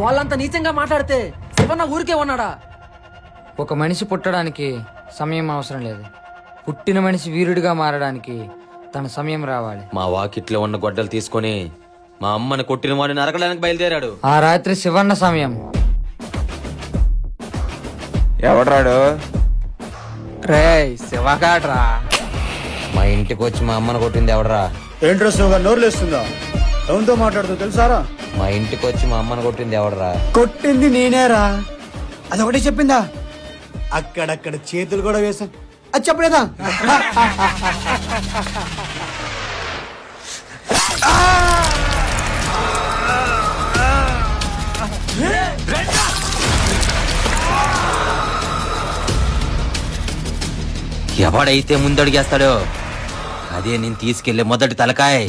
వాళ్ళంతా నీచంగా మాట్లాడితే శివన్న ఊరికే ఉన్నాడా? ఒక మనిషి పుట్టడానికి సమయం అవసరం లేదు, పుట్టిన మనిషి వీరుడిగా మారడానికి తన సమయం రావాలి. మా వాకిట్లో ఉన్న గొడ్డలు తీసుకొని మా అమ్మని కొట్టిన వాడిని నరకడానికి బయలుదేరాడు. ఆ రాత్రి శివన్న సమయం. ఎవడ్రాడు? రే శివగాడ్రా. మా ఇంటికి వచ్చి మా అమ్మని కొట్టింది ఎవడరా? ఏంట్రా శివగా నోరులేస్తుందా? ఎవరితో మాట్లాడుతూ తెలుసారా? మా ఇంటికి వచ్చి మా అమ్మని కొట్టింది ఎవడరా? కొట్టింది నేనేరా. అదొకటి చెప్పిందా? అక్కడక్కడ చేతులు కూడా వేసాం. అది చెప్పలేదా? ఎవడైతే ముందడుగేస్తాడో అదే నేను తీసుకెళ్లే మొదటి తలకాయ్.